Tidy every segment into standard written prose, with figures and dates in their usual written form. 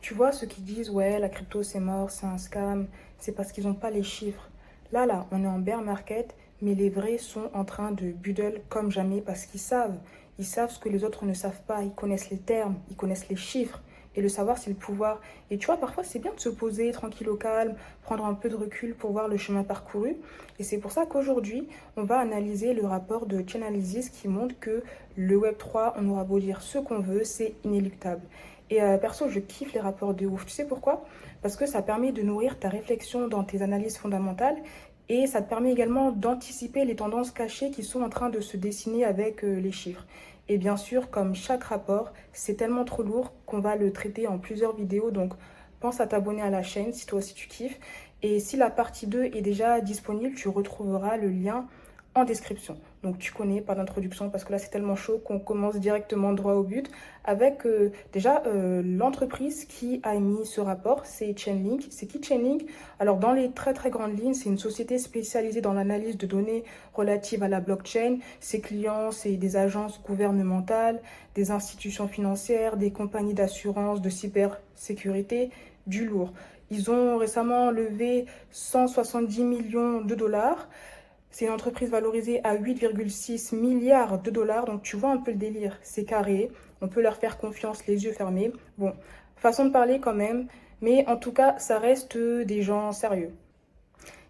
Tu vois, ceux qui disent, ouais, la crypto c'est mort, c'est un scam, c'est parce qu'ils n'ont pas les chiffres. Là, on est en bear market, mais les vrais sont en train de buddle comme jamais parce qu'ils savent. Ils savent ce que les autres ne savent pas. Ils connaissent les termes, ils connaissent les chiffres. Et le savoir, c'est le pouvoir. Et tu vois, parfois, c'est bien de se poser tranquille au calme, prendre un peu de recul pour voir le chemin parcouru. Et c'est pour ça qu'aujourd'hui, on va analyser le rapport de Chainalysis qui montre que le Web3, on aura beau dire ce qu'on veut, c'est inéluctable. Et perso, je kiffe les rapports de ouf. Tu sais pourquoi? Parce que ça permet de nourrir ta réflexion dans tes analyses fondamentales et ça te permet également d'anticiper les tendances cachées qui sont en train de se dessiner avec les chiffres. Et bien sûr, comme chaque rapport, c'est tellement trop lourd qu'on va le traiter en plusieurs vidéos. Donc, pense à t'abonner à la chaîne si toi aussi tu kiffes. Et si la partie 2 est déjà disponible, tu retrouveras le lien en description. Donc tu connais, pas d'introduction, parce que là c'est tellement chaud qu'on commence directement droit au but avec déjà l'entreprise qui a émis ce rapport, c'est Chainlink. C'est qui Chainlink? Alors dans les très très grandes lignes, c'est une société spécialisée dans l'analyse de données relatives à la blockchain. Ses clients, c'est des agences gouvernementales, des institutions financières, des compagnies d'assurance, de cybersécurité, du lourd. Ils ont récemment levé 170 millions de dollars. C'est une entreprise valorisée à 8,6 milliards de dollars. Donc tu vois un peu le délire. C'est carré. On peut leur faire confiance les yeux fermés. Bon, façon de parler quand même. Mais en tout cas, ça reste des gens sérieux.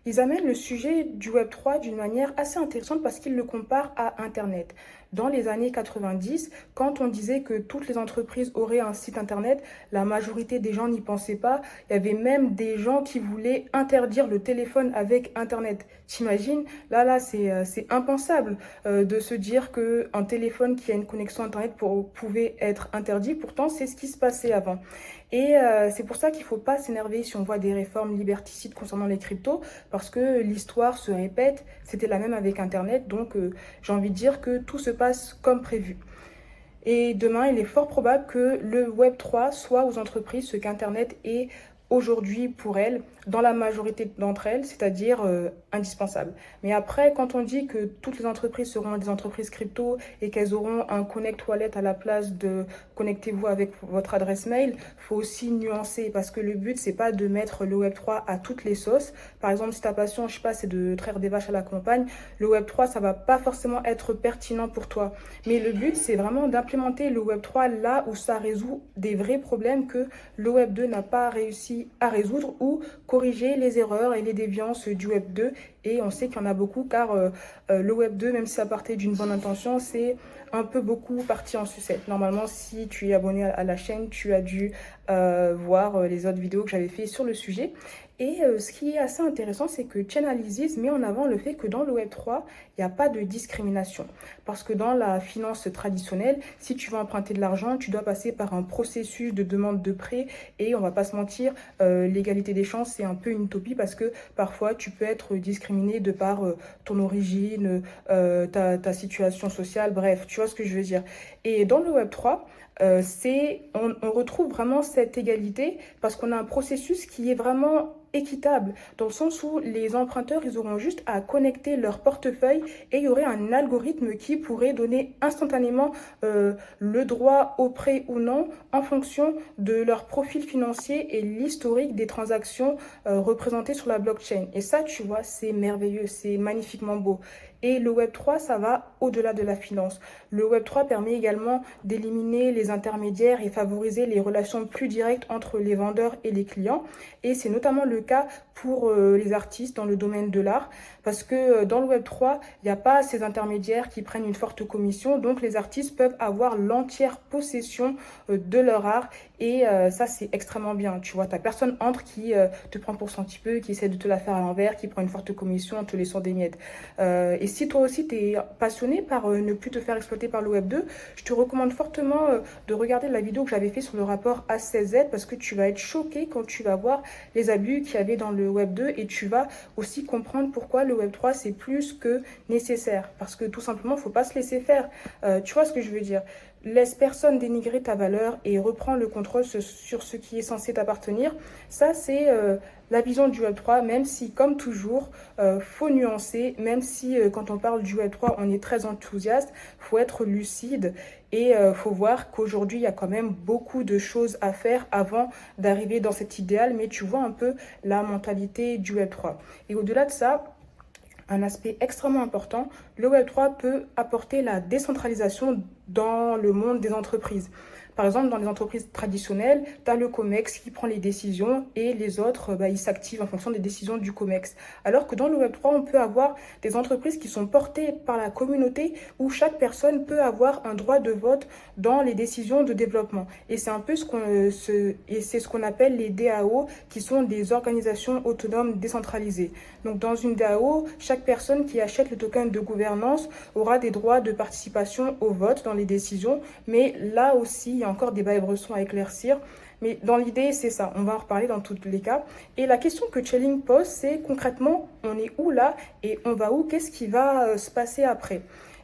Ils amènent le sujet du Web3 d'une manière assez intéressante parce qu'ils le comparent à Internet. Dans les années 90, quand on disait que toutes les entreprises auraient un site Internet, la majorité des gens n'y pensaient pas. Il y avait même des gens qui voulaient interdire le téléphone avec Internet. T'imagines? C'est impensable de se dire qu'un téléphone qui a une connexion Internet pouvait être interdit. Pourtant, c'est ce qui se passait avant. Et c'est pour ça qu'il ne faut pas s'énerver si on voit des réformes liberticides concernant les cryptos, parce que l'histoire se répète, c'était la même avec Internet, donc j'ai envie de dire que tout se passe comme prévu. Et demain, il est fort probable que le Web3 soit aux entreprises ce qu'Internet est aujourd'hui pour elles, dans la majorité d'entre elles, c'est-à-dire indispensable. Mais après, quand on dit que toutes les entreprises seront des entreprises crypto et qu'elles auront un Connect Wallet à la place de connectez-vous avec votre adresse mail, faut aussi nuancer parce que le but, c'est pas de mettre le Web3 à toutes les sauces. Par exemple, si ta passion, je sais pas, c'est de traire des vaches à la campagne, le Web3, ça va pas forcément être pertinent pour toi. Mais le but, c'est vraiment d'implémenter le Web3 là où ça résout des vrais problèmes que le Web2 n'a pas réussi à résoudre ou corriger les erreurs et les déviances du Web2. Et on sait qu'il y en a beaucoup car le Web2, même si ça partait d'une bonne intention, c'est un peu beaucoup parti en sucette. Normalement, si tu es abonné à la chaîne, tu as dû voir les autres vidéos que j'avais fait sur le sujet. Et ce qui est assez intéressant, c'est que Chainalysis met en avant le fait que dans le Web3, il n'y a pas de discrimination. Parce que dans la finance traditionnelle, si tu veux emprunter de l'argent, tu dois passer par un processus de demande de prêt. Et on va pas se mentir, l'égalité des chances, c'est un peu une utopie parce que parfois, tu peux être discriminé de par ton origine, ta situation sociale, bref, tu vois ce que je veux dire. Et dans le Web3, on retrouve vraiment cette égalité parce qu'on a un processus qui est vraiment équitable, dans le sens où les emprunteurs, ils auront juste à connecter leur portefeuille et il y aurait un algorithme qui pourrait donner instantanément le droit au prêt ou non en fonction de leur profil financier et l'historique des transactions représentées sur la blockchain. Et ça, tu vois, c'est merveilleux, c'est magnifiquement beau. Et le Web3, ça va au-delà de la finance. Le Web3 permet également d'éliminer les intermédiaires et favoriser les relations plus directes entre les vendeurs et les clients. Et c'est notamment le cas pour les artistes dans le domaine de l'art, parce que dans le Web3, il n'y a pas ces intermédiaires qui prennent une forte commission, donc les artistes peuvent avoir l'entière possession de leur art, et ça c'est extrêmement bien, tu vois, t'as personne entre qui te prend pour son petit peu, qui essaie de te la faire à l'envers, qui prend une forte commission en te laissant des miettes. Et si toi aussi t'es passionné par ne plus te faire exploiter par le Web2, je te recommande fortement de regarder la vidéo que j'avais fait sur le rapport A16Z, parce que tu vas être choqué quand tu vas voir les abus qu'il y avait dans le Web2 et tu vas aussi comprendre pourquoi le Web3 c'est plus que nécessaire. Parce que tout simplement, il ne faut pas se laisser faire. Tu vois ce que je veux dire? laisse personne dénigrer ta valeur et reprends le contrôle sur ce qui est censé t'appartenir. Ça, c'est la vision du Web3, même si, comme toujours, faut nuancer, même si quand on parle du Web3, on est très enthousiaste, faut être lucide et faut voir qu'aujourd'hui, il y a quand même beaucoup de choses à faire avant d'arriver dans cet idéal, mais tu vois un peu la mentalité du Web3. Et au-delà de ça, un aspect extrêmement important, le Web3 peut apporter la décentralisation dans le monde des entreprises. Par exemple, dans les entreprises traditionnelles, tu as le COMEX qui prend les décisions et les autres, ils s'activent en fonction des décisions du COMEX. Alors que dans le Web3, on peut avoir des entreprises qui sont portées par la communauté où chaque personne peut avoir un droit de vote dans les décisions de développement. Et c'est un peu ce qu'on appelle les DAO, qui sont des organisations autonomes décentralisées. Donc dans une DAO, chaque personne qui achète le token de gouvernance aura des droits de participation au vote dans les décisions, mais là aussi, il y a encore des bas et bressons à éclaircir. Mais dans l'idée, c'est ça. On va en reparler dans tous les cas. Et la question que Chainlink pose, c'est concrètement, on est où là et on va où? Qu'est-ce qui va se passer après?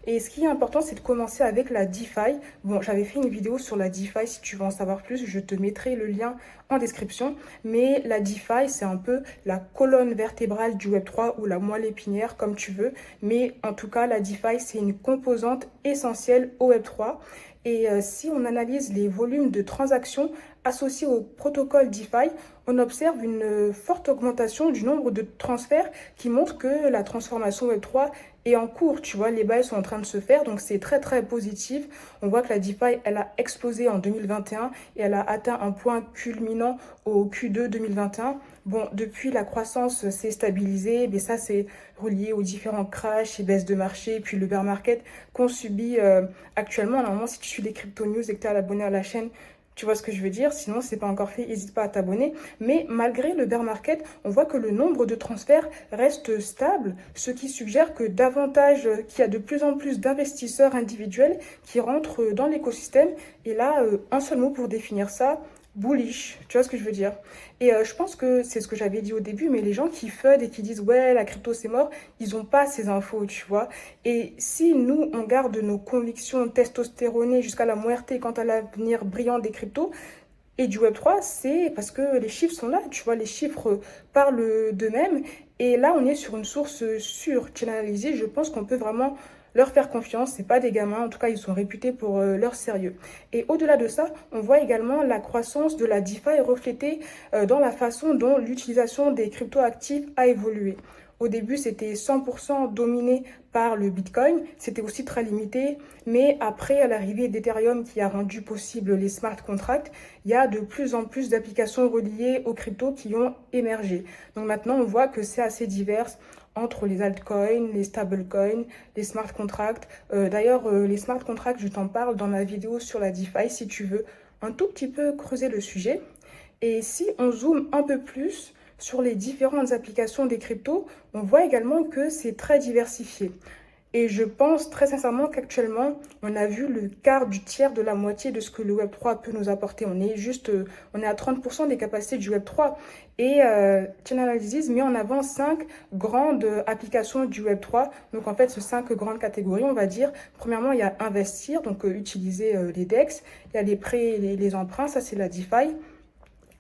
Et ce qui est important, c'est de commencer avec la DeFi. Bon, j'avais fait une vidéo sur la DeFi. Si tu veux en savoir plus, je te mettrai le lien en description. Mais la DeFi, c'est un peu la colonne vertébrale du Web3 ou la moelle épinière, comme tu veux. Mais en tout cas, la DeFi, c'est une composante essentielle au Web3. Et si on analyse les volumes de transactions associés au protocole DeFi, on observe une forte augmentation du nombre de transferts qui montre que la transformation Web3 est en cours. Tu vois, les bails sont en train de se faire, donc c'est très très positif. On voit que la DeFi, elle a explosé en 2021 et elle a atteint un point culminant au Q2 2021. Bon, depuis, la croissance s'est stabilisée, mais ça, c'est relié aux différents crashs et baisses de marché, puis le bear market qu'on subit actuellement. Normalement, si tu suis les crypto news et que tu es abonné à la chaîne, tu vois ce que je veux dire, sinon c'est pas encore fait, n'hésite pas à t'abonner. Mais malgré le bear market, on voit que le nombre de transferts reste stable, ce qui suggère que qu'il y a de plus en plus d'investisseurs individuels qui rentrent dans l'écosystème. Et là, un seul mot pour définir ça, bullish, tu vois ce que je veux dire. Et je pense que c'est ce que j'avais dit au début, mais les gens qui FUD et qui disent ouais, la crypto c'est mort, ils n'ont pas ces infos, tu vois. Et si nous, on garde nos convictions testostéronées jusqu'à la muerte quant à l'avenir brillant des cryptos et du Web3, c'est parce que les chiffres sont là, tu vois, les chiffres parlent d'eux-mêmes. Et là, on est sur une source sûre, Chainalysis. Je pense qu'on peut vraiment leur faire confiance. C'est pas des gamins, en tout cas, ils sont réputés pour leur sérieux. Et au-delà de ça, on voit également la croissance de la DeFi reflétée dans la façon dont l'utilisation des cryptoactifs a évolué. Au début, c'était 100% dominé par le Bitcoin. C'était aussi très limité. Mais après, à l'arrivée d'Ethereum qui a rendu possible les smart contracts, il y a de plus en plus d'applications reliées aux cryptos qui ont émergé. Donc maintenant, on voit que c'est assez divers entre les altcoins, les stablecoins, les smart contracts. D'ailleurs, les smart contracts, je t'en parle dans ma vidéo sur la DeFi si tu veux un tout petit peu creuser le sujet. Et si on zoome un peu plus sur les différentes applications des cryptos, on voit également que c'est très diversifié. Et je pense très sincèrement qu'actuellement, on a vu le quart du tiers de la moitié de ce que le Web3 peut nous apporter. On est à 30% des capacités du Web3. Et Chainalysis met en avant 5 grandes applications du Web3. Donc en fait, ces 5 grandes catégories, on va dire. Premièrement, il y a investir, donc utiliser les DEX. Il y a les prêts et les emprunts, ça c'est la DeFi.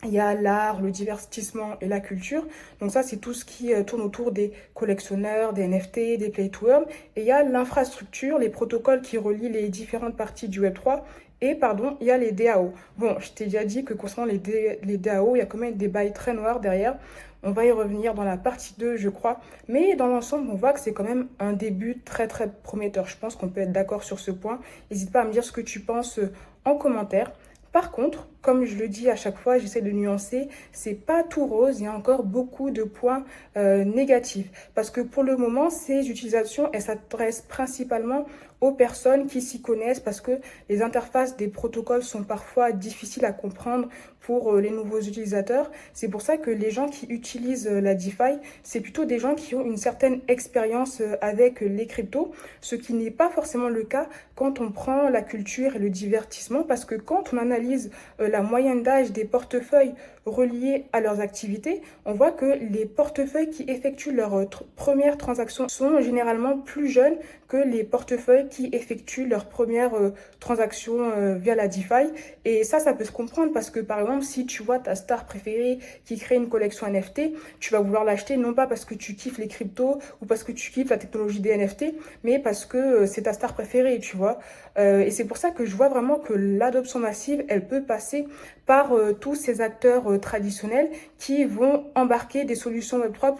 Il y a l'art, le divertissement et la culture. Donc ça, c'est tout ce qui tourne autour des collectionneurs, des NFT, des play to earn. Et il y a l'infrastructure, les protocoles qui relient les différentes parties du Web3. Et pardon, il y a les DAO. Bon, je t'ai déjà dit que concernant les DAO, il y a quand même des bails très noirs derrière. On va y revenir dans la partie 2, je crois. Mais dans l'ensemble, on voit que c'est quand même un début très, très prometteur. Je pense qu'on peut être d'accord sur ce point. N'hésite pas à me dire ce que tu penses en commentaire. Par contre, comme je le dis à chaque fois, j'essaie de nuancer, c'est pas tout rose, il y a encore beaucoup de points négatifs. Parce que pour le moment, ces utilisations, elles s'adressent principalement aux personnes qui s'y connaissent parce que les interfaces des protocoles sont parfois difficiles à comprendre pour les nouveaux utilisateurs. C'est pour ça que les gens qui utilisent la DeFi, c'est plutôt des gens qui ont une certaine expérience avec les cryptos, ce qui n'est pas forcément le cas quand on prend la culture et le divertissement, parce que quand on analyse la moyenne d'âge des portefeuilles reliés à leurs activités, on voit que les portefeuilles qui effectuent leur première transaction sont généralement plus jeunes que les portefeuilles qui effectuent leur première transaction via la DeFi. Et ça peut se comprendre parce que, par exemple, si tu vois ta star préférée qui crée une collection NFT, tu vas vouloir l'acheter non pas parce que tu kiffes les cryptos ou parce que tu kiffes la technologie des NFT, mais parce que c'est ta star préférée, tu vois. Et c'est pour ça que je vois vraiment que l'adoption massive, elle peut passer par tous ces acteurs traditionnels qui vont embarquer des solutions Web3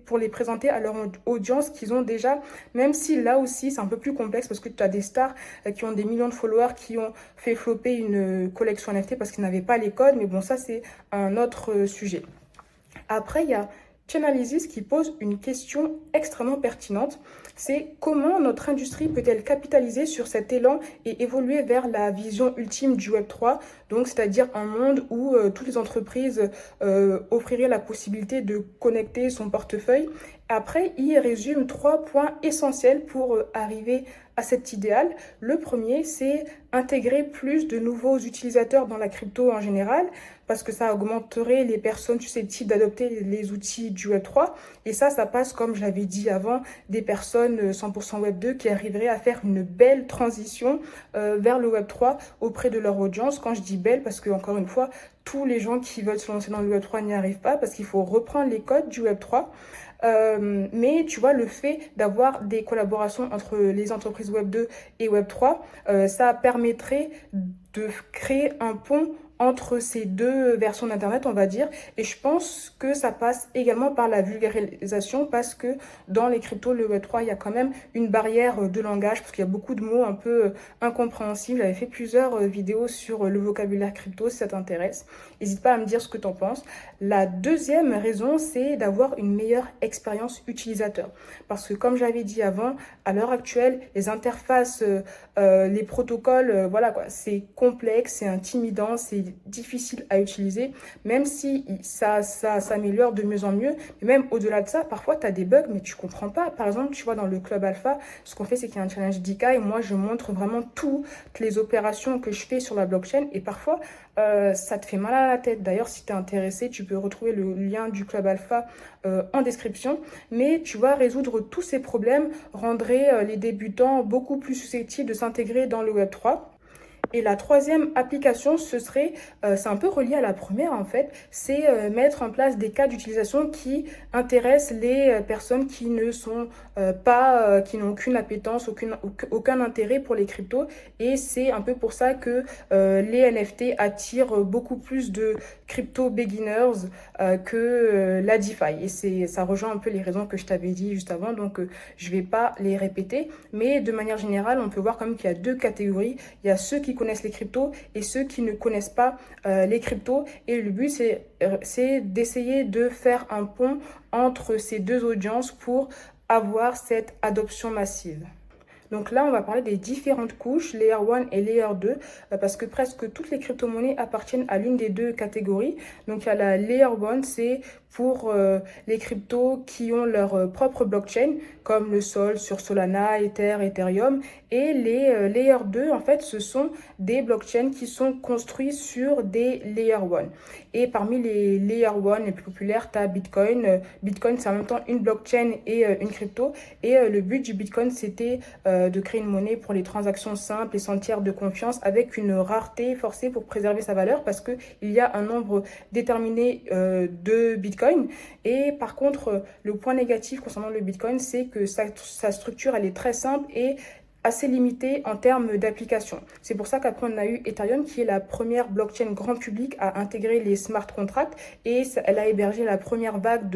pour les présenter à leur audience qu'ils ont déjà, même si là aussi c'est un peu plus complexe parce que tu as des stars qui ont des millions de followers qui ont fait flopper une collection NFT parce qu'ils n'avaient pas les codes, mais bon, ça c'est un autre sujet. Après, il y a Chainalysis qui pose une question extrêmement pertinente. C'est comment notre industrie peut-elle capitaliser sur cet élan et évoluer vers la vision ultime du Web3, donc c'est-à-dire un monde où toutes les entreprises offriraient la possibilité de connecter son portefeuille. Après, il résume 3 points essentiels pour arriver à cet idéal. Le premier, c'est intégrer plus de nouveaux utilisateurs dans la crypto en général, parce que ça augmenterait les personnes susceptibles d'adopter les outils du Web3. Et ça passe, comme je l'avais dit avant, des personnes 100% Web2 qui arriveraient à faire une belle transition vers le Web3 auprès de leur audience. Quand je dis belle, parce que encore une fois, tous les gens qui veulent se lancer dans le Web3 n'y arrivent pas, parce qu'il faut reprendre les codes du Web3. Mais tu vois, le fait d'avoir des collaborations entre les entreprises Web2 et Web3, ça permettrait de créer un pont entre ces deux versions d'Internet, on va dire. Et je pense que ça passe également par la vulgarisation parce que dans les cryptos, le Web3, il y a quand même une barrière de langage parce qu'il y a beaucoup de mots un peu incompréhensibles. J'avais fait plusieurs vidéos sur le vocabulaire crypto, si ça t'intéresse. N'hésite pas à me dire ce que tu en penses. La deuxième raison, c'est d'avoir une meilleure expérience utilisateur. Parce que comme j'avais dit avant, à l'heure actuelle, les interfaces, les protocoles, voilà quoi, c'est complexe, c'est intimidant, c'est difficile à utiliser, même si ça s'améliore de mieux en mieux. Mais même au-delà de ça, parfois tu as des bugs, mais tu comprends pas. Par exemple, tu vois, dans le club alpha, ce qu'on fait, c'est qu'il y a un challenge d'IK et moi, je montre vraiment toutes les opérations que je fais sur la blockchain et parfois, ça te fait mal à la tête. D'ailleurs, si tu es intéressé, tu peux retrouver le lien du club alpha en description. Mais tu vois, résoudre tous ces problèmes rendrait les débutants beaucoup plus susceptibles de s'intégrer dans le Web3. Et la troisième application, ce serait, c'est un peu relié à la première en fait, c'est mettre en place des cas d'utilisation qui intéressent les personnes qui ne sont qui n'ont aucune appétence, aucun intérêt pour les cryptos. Et c'est un peu pour ça que les NFT attirent beaucoup plus de crypto beginners que la DeFi. Et ça rejoint un peu les raisons que je t'avais dit juste avant, donc je vais pas les répéter. Mais de manière générale, on peut voir quand même qu'il y a deux catégories. Il y a ceux qui connaissent les cryptos et ceux qui ne connaissent pas les cryptos. Et le but, c'est d'essayer de faire un pont entre ces deux audiences pour avoir cette adoption massive. Donc là, on va parler des différentes couches, Layer 1 et Layer 2, parce que presque toutes les crypto-monnaies appartiennent à l'une des deux catégories. Donc il y a la Layer 1, c'est pour les cryptos qui ont leur propre blockchain, comme le Sol sur Solana, Ether, Ethereum. Et les Layer 2, en fait, ce sont des blockchains qui sont construits sur des Layer 1. Et parmi les Layer 1 les plus populaires, tu as Bitcoin. Bitcoin, c'est en même temps une blockchain et une crypto. Et le but du Bitcoin, c'était de créer une monnaie pour les transactions simples et sans tiers de confiance avec une rareté forcée pour préserver sa valeur parce qu'il y a un nombre déterminé de Bitcoin. Et par contre, le point négatif concernant le Bitcoin, c'est que sa structure, elle est très simple et assez limitée en termes d'application. C'est pour ça qu'après on a eu Ethereum qui est la première blockchain grand public à intégrer les smart contracts et elle a hébergé la première vague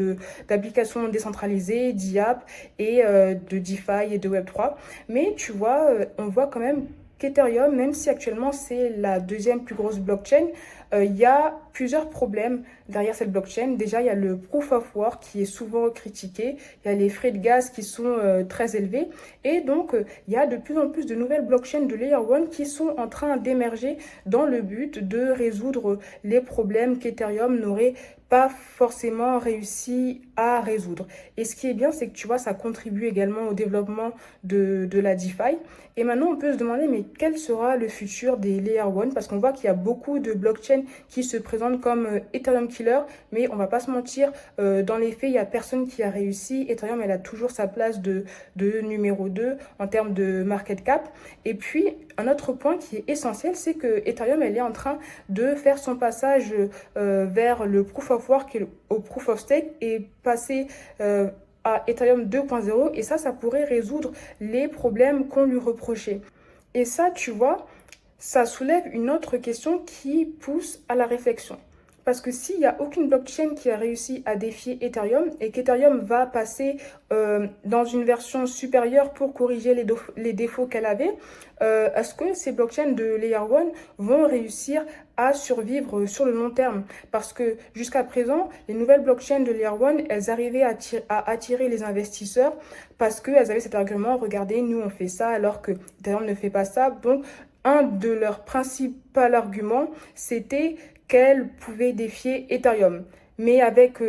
d'applications décentralisées, d'IAP et de DeFi et de Web3. Mais tu vois, on voit quand même qu'Ethereum, même si actuellement c'est la deuxième plus grosse blockchain, il y a plusieurs problèmes derrière cette blockchain. Déjà, il y a le proof of work qui est souvent critiqué, il y a les frais de gaz qui sont très élevés et donc il y a de plus en plus de nouvelles blockchains de Layer 1 qui sont en train d'émerger dans le but de résoudre les problèmes qu'Ethereum n'aurait pas forcément réussi à résoudre. Et ce qui est bien, c'est que tu vois, ça contribue également au développement de la DeFi. Et maintenant, on peut se demander, mais quel sera le futur des Layer 1? Parce qu'on voit qu'il y a beaucoup de blockchains blockchain qui se présentent comme Ethereum Killer, mais on va pas se mentir, dans les faits, il n'y a personne qui a réussi. Ethereum, elle a toujours sa place de numéro 2 en termes de market cap. Et puis, un autre point qui est essentiel, c'est que Ethereum, elle est en train de faire son passage vers le Proof of Work et au Proof of Stake et passer à Ethereum 2.0. Et ça pourrait résoudre les problèmes qu'on lui reprochait. Et ça, tu vois, ça soulève une autre question qui pousse à la réflexion. Parce que s'il n'y a aucune blockchain qui a réussi à défier Ethereum et qu'Ethereum va passer dans une version supérieure pour corriger les défauts qu'elle avait, est-ce que ces blockchains de Layer 1 vont réussir à survivre sur le long terme? Parce que jusqu'à présent, les nouvelles blockchains de Layer 1, elles arrivaient à attirer les investisseurs parce qu'elles avaient cet argument, regardez, nous on fait ça alors que Ethereum ne fait pas ça. Donc, un de leurs principaux arguments, c'était qu'elle pouvait défier Ethereum. Mais avec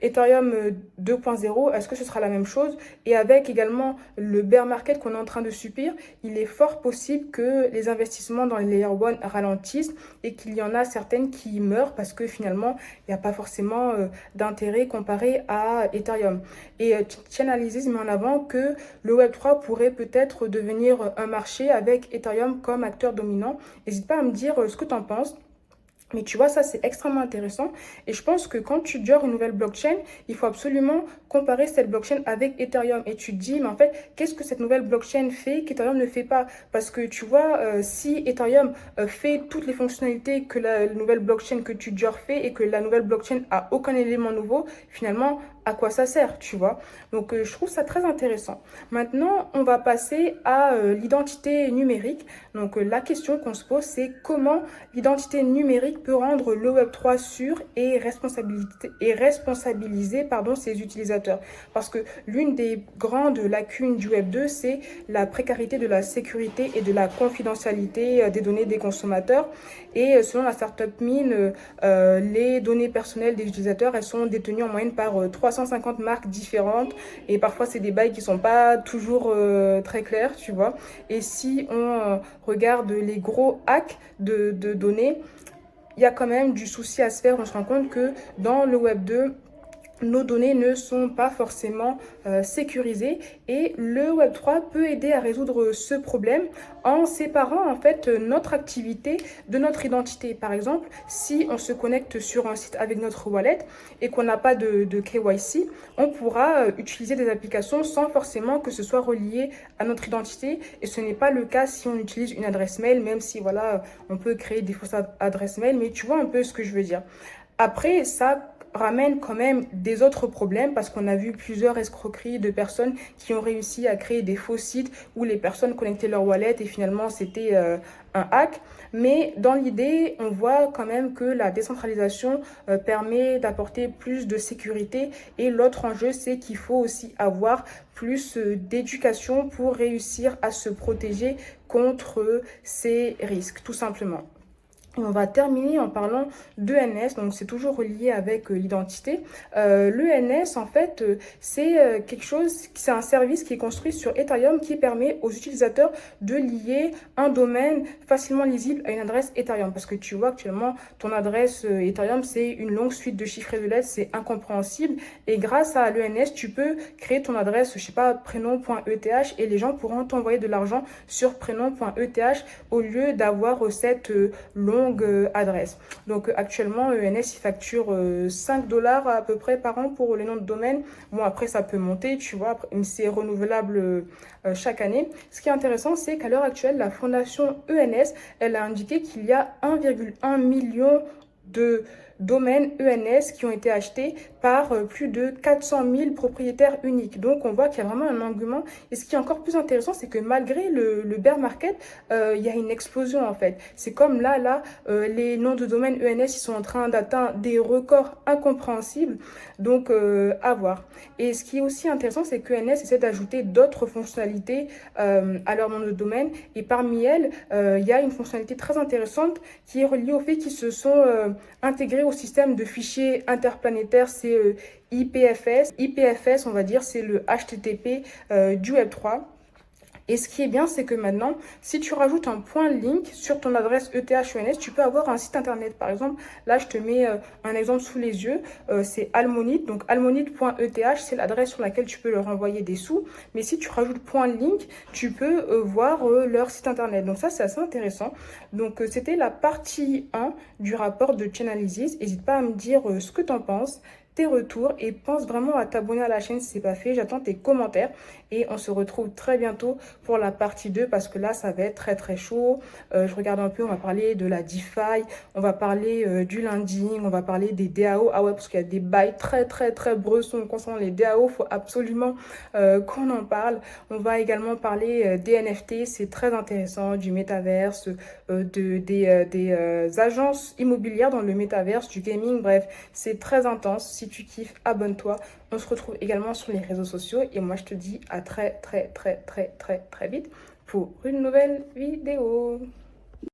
Ethereum 2.0, est-ce que ce sera la même chose? Et avec également le bear market qu'on est en train de subir, il est fort possible que les investissements dans les Layer 1 ralentissent et qu'il y en a certaines qui meurent parce que finalement, il n'y a pas forcément d'intérêt comparé à Ethereum. Et Chainalysis met en avant que le Web3 pourrait peut-être devenir un marché avec Ethereum comme acteur dominant. N'hésite pas à me dire ce que tu en penses. Mais tu vois, ça, c'est extrêmement intéressant. Et je pense que quand tu gères une nouvelle blockchain, il faut absolument comparer cette blockchain avec Ethereum. Et tu te dis, mais en fait, qu'est-ce que cette nouvelle blockchain fait qu'Ethereum ne fait pas? Parce que tu vois, si Ethereum fait toutes les fonctionnalités que la nouvelle blockchain que tu gères fait et que la nouvelle blockchain a aucun élément nouveau, finalement, à quoi ça sert, tu vois? Donc, je trouve ça très intéressant. Maintenant, on va passer à l'identité numérique. Donc, la question qu'on se pose, c'est comment l'identité numérique peut rendre le Web3 sûr et responsabiliser ses utilisateurs. Parce que l'une des grandes lacunes du Web2, c'est la précarité de la sécurité et de la confidentialité des données des consommateurs. Et selon la startup Mine, les données personnelles des utilisateurs, elles sont détenues en moyenne par 350 marques différentes. Et parfois, c'est des bails qui sont pas toujours très clairs, tu vois. Et si on regarde les gros hacks de données, il y a quand même du souci à se faire. On se rend compte que dans le Web 2, nos données ne sont pas forcément sécurisées et le Web3 peut aider à résoudre ce problème en séparant en fait notre activité de notre identité. Par exemple, si on se connecte sur un site avec notre wallet et qu'on n'a pas de KYC, on pourra utiliser des applications sans forcément que ce soit relié à notre identité et ce n'est pas le cas si on utilise une adresse mail, même si voilà, on peut créer des fausses adresses mail, mais tu vois un peu ce que je veux dire. Après, ça ramène quand même des autres problèmes parce qu'on a vu plusieurs escroqueries de personnes qui ont réussi à créer des faux sites où les personnes connectaient leur wallet et finalement c'était un hack. Mais dans l'idée, on voit quand même que la décentralisation permet d'apporter plus de sécurité et l'autre enjeu, c'est qu'il faut aussi avoir plus d'éducation pour réussir à se protéger contre ces risques, tout simplement. Et on va terminer en parlant d'ENS, donc c'est toujours relié avec l'identité. L'ENS, en fait, c'est quelque chose, c'est un service qui est construit sur Ethereum qui permet aux utilisateurs de lier un domaine facilement lisible à une adresse Ethereum. Parce que tu vois actuellement, ton adresse Ethereum, c'est une longue suite de chiffres et de lettres, c'est incompréhensible. Et grâce à l'ENS, tu peux créer ton adresse, je sais pas, prénom.eth et les gens pourront t'envoyer de l'argent sur prénom.eth au lieu d'avoir cette longue adresse. Donc actuellement, ENS, il facture 5 $ à peu près par an pour les noms de domaine. Bon, après, ça peut monter, tu vois, c'est renouvelable chaque année. Ce qui est intéressant, c'est qu'à l'heure actuelle, la fondation ENS, elle a indiqué qu'il y a 1,1 million de domaines ENS qui ont été achetés par plus de 400 000 propriétaires uniques. Donc, on voit qu'il y a vraiment un engouement. Et ce qui est encore plus intéressant, c'est que malgré le bear market, il y a une explosion en fait. C'est comme là, les noms de domaine ENS, ils sont en train d'atteindre des records incompréhensibles. Donc, à voir. Et ce qui est aussi intéressant, c'est que ENS essaie d'ajouter d'autres fonctionnalités à leur nom de domaine. Et parmi elles, il y a une fonctionnalité très intéressante qui est reliée au fait qu'ils se sont intégrés au système de fichiers interplanétaires, c'est IPFS. IPFS, on va dire, c'est le HTTP du Web3. Et ce qui est bien, c'est que maintenant, si tu rajoutes un point link sur ton adresse ETH-UNS, tu peux avoir un site internet. Par exemple, là, je te mets un exemple sous les yeux. C'est Almonite. Donc, almonite.eth, c'est l'adresse sur laquelle tu peux leur envoyer des sous. Mais si tu rajoutes point link, tu peux voir leur site internet. Donc, ça, c'est assez intéressant. Donc, c'était la partie 1 du rapport de Chainalysis. N'hésite pas à me dire ce que tu en penses, tes retours, et pense vraiment à t'abonner à la chaîne si ce n'est pas fait. J'attends tes commentaires et on se retrouve très bientôt pour la partie 2 parce que là ça va être très très chaud. Je regarde un peu, on va parler de la DeFi, on va parler du lending, on va parler des DAO. Ah ouais, parce qu'il y a des bails très très très bressons concernant les DAO, il faut absolument qu'on en parle. On va également parler des NFT, c'est très intéressant, du métaverse, des agences immobilières dans le métaverse, du gaming, bref, c'est très intense. Si tu kiffes, abonne-toi. On se retrouve également sur les réseaux sociaux et moi je te dis à très très très très très très vite pour une nouvelle vidéo.